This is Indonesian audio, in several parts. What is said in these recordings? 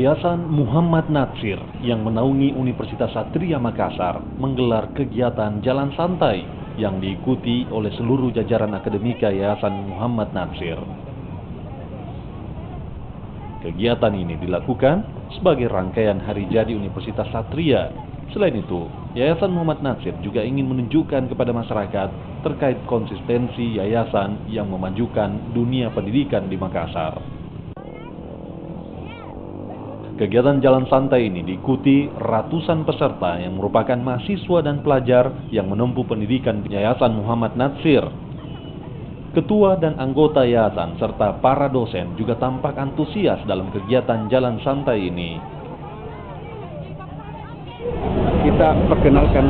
Yayasan Muhammad Natsir yang menaungi Universitas Satria Makassar menggelar kegiatan Jalan Santai yang diikuti oleh seluruh jajaran akademika Yayasan Muhammad Natsir. Kegiatan ini dilakukan sebagai rangkaian hari jadi Universitas Satria. Selain itu, Yayasan Muhammad Natsir juga ingin menunjukkan kepada masyarakat terkait konsistensi yayasan yang memajukan dunia pendidikan di Makassar. Kegiatan Jalan Santai ini diikuti ratusan peserta yang merupakan mahasiswa dan pelajar yang menempuh pendidikan di Yayasan Muhammad Natsir. Ketua dan anggota yayasan serta para dosen juga tampak antusias dalam kegiatan Jalan Santai ini. Kita perlihatkan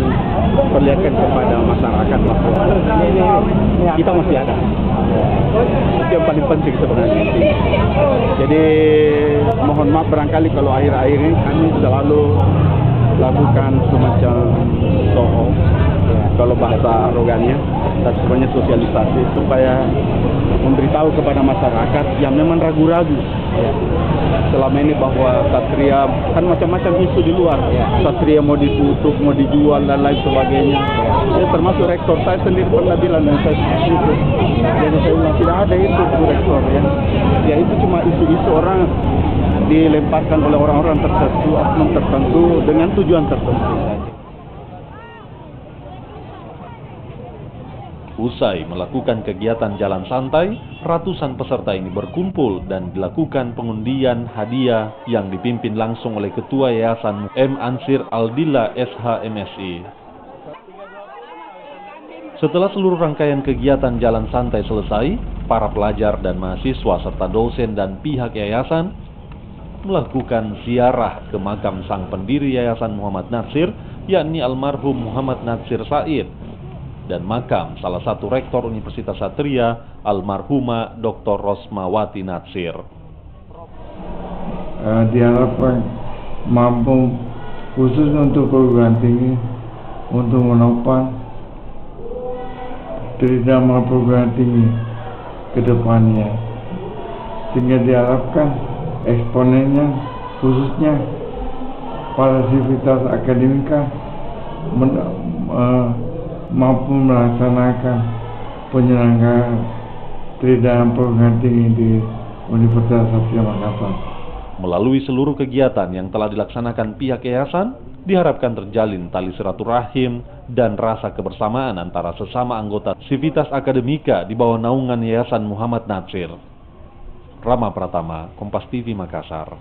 kepada masyarakat bahwa kita masih ada. Itu yang paling penting sebenarnya. Jadi mohon maaf barangkali kalau akhir-akhir ini kami selalu lakukan semacam show, kalau bahasa arogannya, dan sebenarnya sosialisasi supaya memberitahu kepada masyarakat yang memang ragu-ragu selama ini bahwa Satria kan macam-macam isu di luar. Satria mau ditutup, mau dijual dan lain sebagainya. Ya, termasuk rektor saya sendiri pernah bilang dan saya setuju. Jadi saya bilang tidak ada itu rektor ya. Ya itu cuma isu-isu orang dilemparkan oleh orang-orang tertentu, oknum tertentu dengan tujuan tertentu. Usai melakukan kegiatan Jalan Santai, ratusan peserta ini berkumpul dan dilakukan pengundian hadiah yang dipimpin langsung oleh Ketua Yayasan M. Ansir Aldila SH.MSI. Setelah seluruh rangkaian kegiatan Jalan Santai selesai, para pelajar dan mahasiswa serta dosen dan pihak yayasan melakukan ziarah ke makam sang pendiri Yayasan Muhammad Natsir, yakni almarhum Muhammad Natsir Said, dan makam salah satu rektor Universitas Satria, almarhumah Dr. Rosmawati Natsir. Diharapkan mampu khusus untuk perguruan tinggi untuk menopang tridharma perguruan tinggi ke depannya, sehingga diharapkan eksponennya khususnya para sivitas akademika mampu melaksanakan penyelenggaraan tridharma perguruan tinggi di Universitas Satria Makassar. Melalui seluruh kegiatan yang telah dilaksanakan pihak yayasan, diharapkan terjalin tali silaturahim dan rasa kebersamaan antara sesama anggota sivitas akademika di bawah naungan Yayasan Muhammad Natsir. Rama Pratama, Kompas TV Makassar.